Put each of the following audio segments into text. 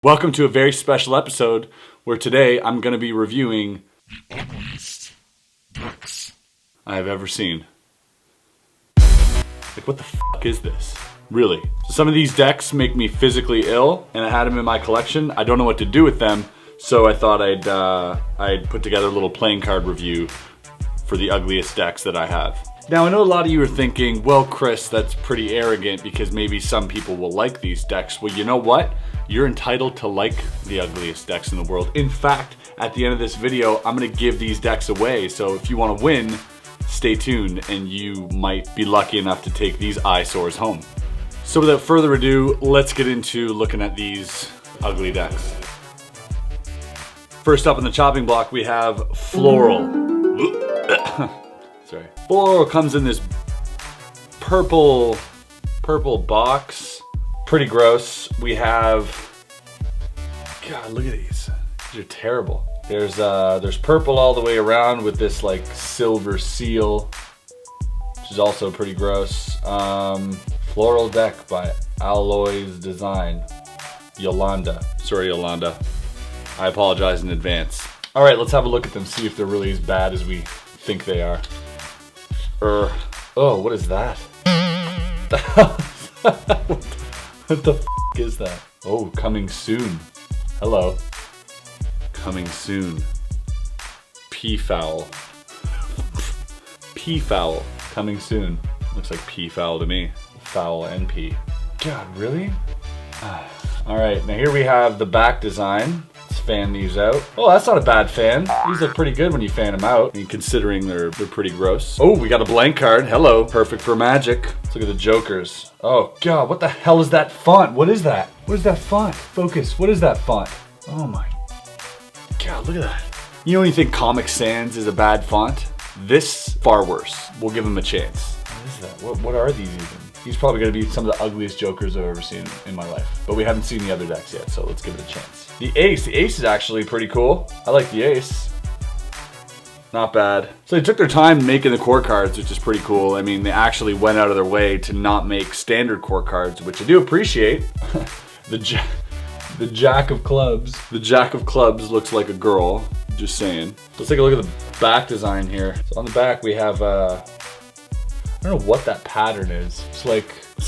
Welcome to a very special episode where today I'm going to be reviewing the ugliest decks I have ever seen. Like, what the fuck is this? Really? So some of these decks make me physically ill, and I had them in my collection. I don't know what to do with them, so I thought I'd put together a little playing card review for the ugliest decks that I have. Now, I know a lot of you are thinking, well, Chris, that's pretty arrogant because maybe some people will like these decks. Well, you know what? You're entitled to like the ugliest decks in the world. In fact, at the end of this video, I'm gonna give these decks away. So if you wanna win, stay tuned and you might be lucky enough to take these eyesores home. So without further ado, let's get into looking at these ugly decks. First up on the chopping block, we have Floral. Sorry. Floral comes in this purple box. Pretty gross. We have, God, look at these. These are terrible. There's purple all the way around with this like silver seal, which is also pretty gross. Floral Deck by Alloy's Design. Yolanda. Sorry, Yolanda. I apologize in advance. All right, let's have a look at them, see if they're really as bad as we think they are. Oh, what is that? What the f is that? Oh, coming soon. Hello. Coming soon. Peafowl. Peafowl. Coming soon. Looks like peafowl to me. Fowl and pea. God, really? Alright, now here we have the back design. Let's fan these out. Oh, that's not a bad fan. These look pretty good when you fan them out. I mean, considering they're pretty gross. Oh, we got a blank card. Hello. Perfect for Magic. Let's look at the Jokers. Oh, God, what the hell is that font? What is that? What is that font? Focus. What is that font? Oh, my God, look at that. You know when you think Comic Sans is a bad font? This, far worse. We'll give him a chance. What is that? What are these even? He's probably going to be some of the ugliest Jokers I've ever seen in my life. But we haven't seen the other decks yet, so let's give it a chance. The Ace is actually pretty cool. I like the Ace. Not bad. So they took their time making the core cards, which is pretty cool. I mean, they actually went out of their way to not make standard core cards, which I do appreciate. The Jack of Clubs. The Jack of Clubs looks like a girl, just saying. Let's take a look at the back design here. So on the back we have, I don't know what that pattern is. It's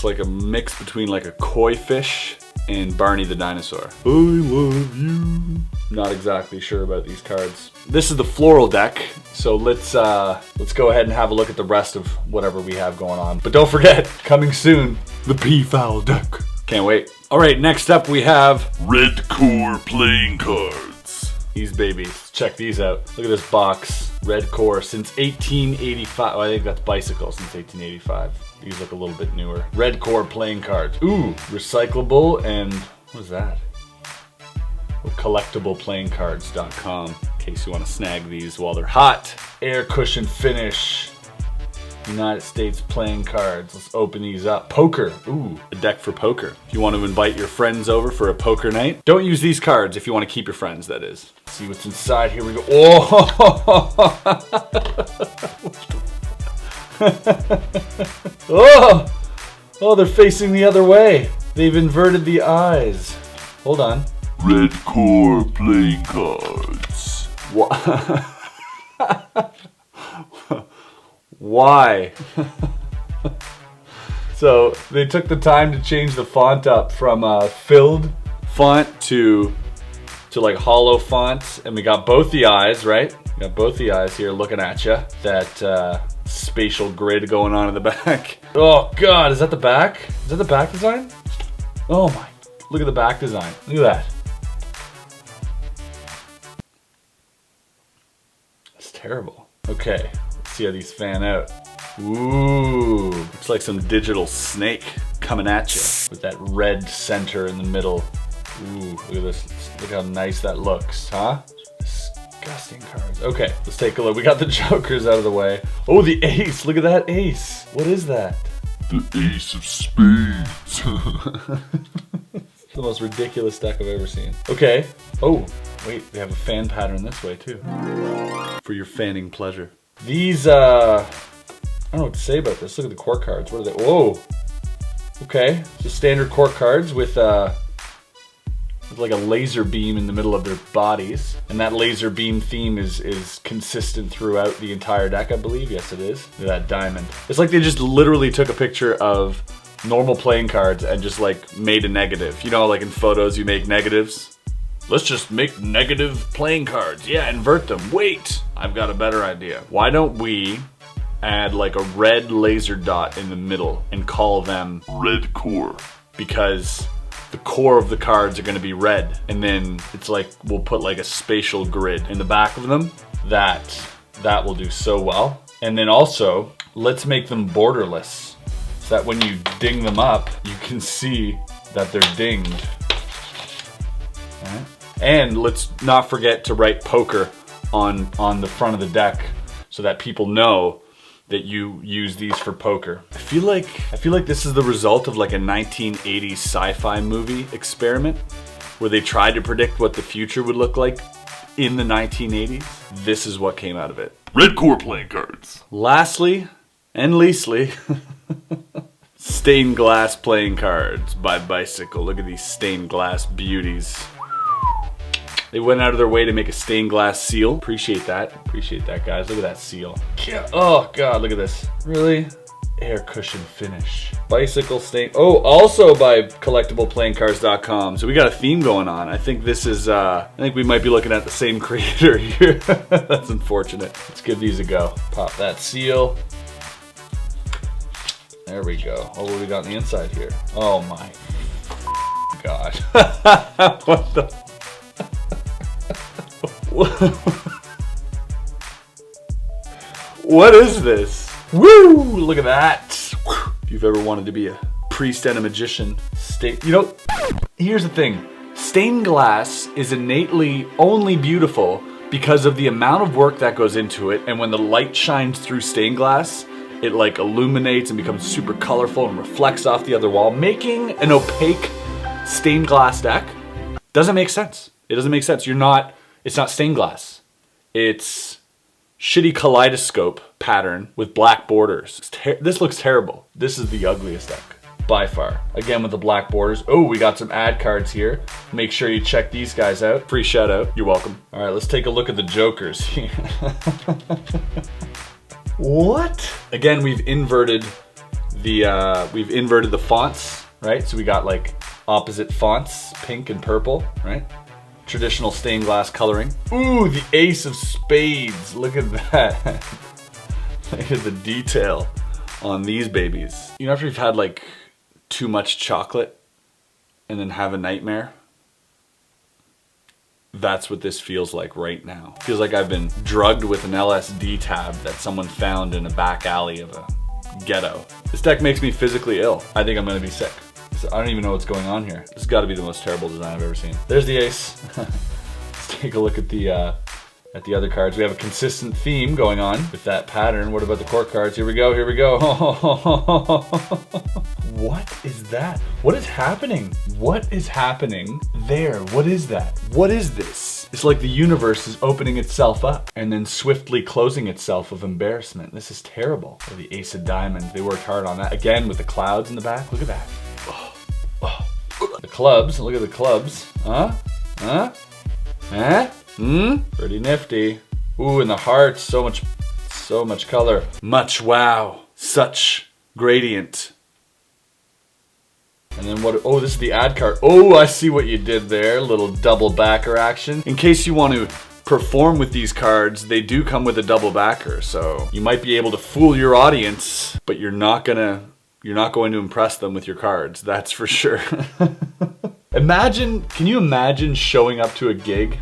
like a mix between like a koi fish and Barney the dinosaur. I love you. Not exactly sure about these cards. This is the Floral Deck, so let's go ahead and have a look at the rest of whatever we have going on. But don't forget, coming soon, the Peafowl Deck. Can't wait. All right, next up we have Red Core Playing Cards. These babies. Check these out. Look at this box. Red Core since 1885. Oh, I think that's Bicycle since 1885. These look a little bit newer. Red Core Playing Cards. Ooh, recyclable and what is that? Oh, collectibleplayingcards.com in case you want to snag these while they're hot. Air cushion finish. United States playing cards. Let's open these up. Poker. Ooh, a deck for poker. If you want to invite your friends over for a poker night, don't use these cards if you want to keep your friends, that is. Let's see what's inside. Here we go. Oh! Oh, they're facing the other way. They've inverted the eyes. Hold on. Red Core Playing Cards. What? Why? So they took the time to change the font up from filled font to like hollow font, and we got both the eyes, right? We got both the eyes here looking at you. That spatial grid going on in the back. Oh God, is that the back? Is that the back design? Oh my! Look at the back design. Look at that. That's terrible. Okay. See how these fan out. Ooh, looks like some digital snake coming at you with that red center in the middle. Ooh, look at this. Look how nice that looks, huh? Disgusting cards. Okay, let's take a look. We got the Jokers out of the way. Oh, the Ace. Look at that Ace. What is that? The Ace of Spades. It's the most ridiculous deck I've ever seen. Okay. Oh, wait, we have a fan pattern this way too. For your fanning pleasure. These, I don't know what to say about this. Look at the core cards. What are they? Whoa. Okay. So standard core cards with with like a laser beam in the middle of their bodies. And that laser beam theme is consistent throughout the entire deck, I believe. Yes, it is. Look at that diamond. It's like they just literally took a picture of normal playing cards and just like made a negative. You know, like in photos you make negatives? Let's just make negative playing cards. Yeah, invert them. Wait, I've got a better idea. Why don't we add like a red laser dot in the middle and call them Red core. because the core of the cards are going to be red, and then it's like we'll put like a spatial grid in the back of them. That will do so well. And then also let's make them borderless so that when you ding them up you can see that they're dinged. All right. And let's not forget to write poker on the front of the deck so that people know that you use these for poker. I feel like this is the result of like a 1980s sci-fi movie experiment where they tried to predict what the future would look like in the 1980s. This is what came out of it. Red core playing cards. Lastly, and leastly, stained glass playing cards by Bicycle. Look at these stained glass beauties. They went out of their way to make a stained glass seal. Appreciate that. Appreciate that, guys. Look at that seal. Oh, God, look at this. Really? Air cushion finish. Bicycle stain. Oh, also by collectibleplayingcards.com. So we got a theme going on. I think this is, I think we might be looking at the same creator here. That's unfortunate. Let's give these a go. Pop that seal. There we go. Oh, what do we got on the inside here? Oh my God. What the? What is this? Woo! Look at that. If you've ever wanted to be a priest and a magician, you know, here's the thing. Stained glass is innately only beautiful because of the amount of work that goes into it, and when the light shines through stained glass, it like illuminates and becomes super colorful and reflects off the other wall, making an opaque stained glass deck doesn't make sense. It doesn't make sense. It's not stained glass. It's shitty kaleidoscope pattern with black borders. This looks terrible. This is the ugliest deck by far. Again with the black borders. Oh, we got some ad cards here. Make sure you check these guys out. Free shout out. You're welcome. All right, let's take a look at the jokers here. What? Again, we've inverted the fonts, right? So we got like opposite fonts, pink and purple, right? Traditional stained glass coloring. Ooh, the ace of spades. Look at that. Look at the detail on these babies. You know, after you've had like too much chocolate and then have a nightmare, that's what this feels like right now. It feels like I've been drugged with an LSD tab that someone found in a back alley of a ghetto. This deck makes me physically ill. I think I'm gonna be sick. I don't even know what's going on here. This has got to be the most terrible design I've ever seen. There's the ace. Let's take a look at the other cards. We have a consistent theme going on with that pattern. What about the court cards? Here we go, here we go. What is that? What is happening? What is happening there? What is that? What is this? It's like the universe is opening itself up and then swiftly closing itself of embarrassment. This is terrible. Oh, the ace of diamonds. They worked hard on that. Again, with the clouds in the back. Look at that. The clubs, look at the clubs. Huh? Huh? Huh? Pretty nifty. Ooh, and the hearts, so much color. Much wow. Such gradient. And then what, oh, this is the ad card. Oh, I see what you did there. Little double backer action. In case you want to perform with these cards, they do come with a double backer. So you might be able to fool your audience, but you're not going to impress them with your cards, that's for sure. Can you imagine showing up to a gig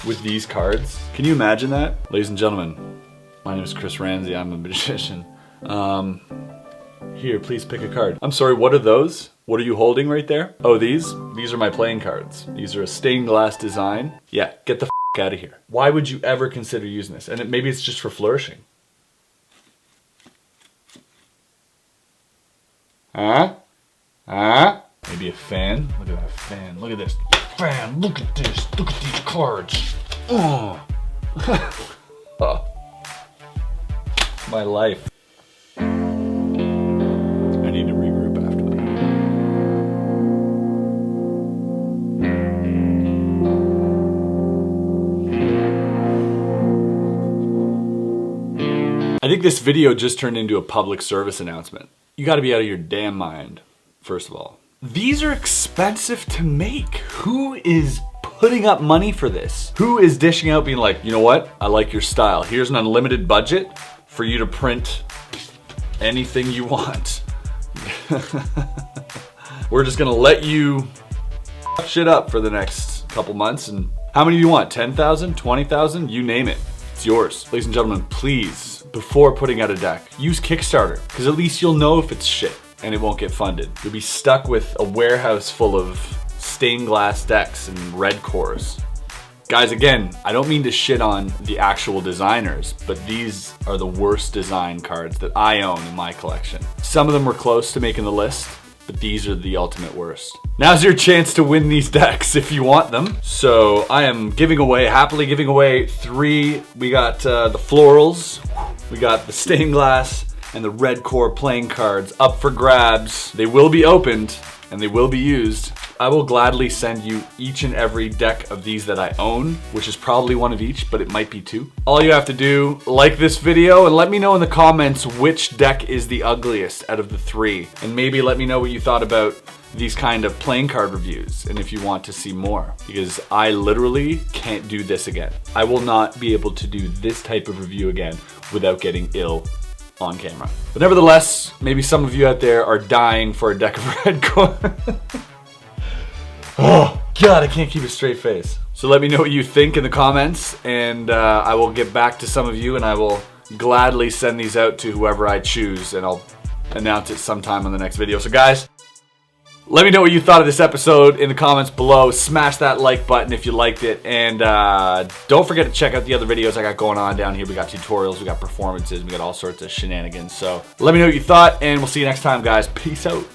with these cards? Can you imagine that? Ladies and gentlemen, my name is Chris Ramsay, I'm a magician. Here, please pick a card. I'm sorry, what are those? What are you holding right there? Oh, these are my playing cards. These are a stained glass design. Yeah, get the f out of here. Why would you ever consider using this? And maybe it's just for flourishing. Huh? Huh? Maybe a fan? Look at that fan. Look at this. Fan, look at this. Look at these cards. Oh. Oh. My life. I need to regroup after that. I think this video just turned into a public service announcement. You gotta be out of your damn mind, first of all. These are expensive to make. Who is putting up money for this? Who is dishing out being like, you know what? I like your style. Here's an unlimited budget for you to print anything you want. We're just gonna let you fuck shit up for the next couple months. And how many do you want? 10,000, 20,000, you name it. It's yours. Ladies and gentlemen, please, before putting out a deck, use Kickstarter, because at least you'll know if it's shit and it won't get funded. You'll be stuck with a warehouse full of stained glass decks and red cores. Guys, again, I don't mean to shit on the actual designers, but these are the worst design cards that I own in my collection. Some of them were close to making the list, but these are the ultimate worst. Now's your chance to win these decks if you want them. So I am happily giving away 3. We got the florals, we got the stained glass, and the red core playing cards up for grabs. They will be opened and they will be used. I will gladly send you each and every deck of these that I own, which is probably one of each, but it might be 2. All you have to do, like this video and let me know in the comments which deck is the ugliest out of the 3. And maybe let me know what you thought about these kind of playing card reviews and if you want to see more, because I literally can't do this again. I will not be able to do this type of review again without getting ill on camera. But nevertheless, maybe some of you out there are dying for a deck of red core. Oh, God, I can't keep a straight face. So let me know what you think in the comments, and I will get back to some of you, and I will gladly send these out to whoever I choose, and I'll announce it sometime on the next video. So guys, let me know what you thought of this episode in the comments below. Smash that like button if you liked it, and don't forget to check out the other videos I got going on down here. We got tutorials, we got performances, we got all sorts of shenanigans. So let me know what you thought, and we'll see you next time, guys. Peace out.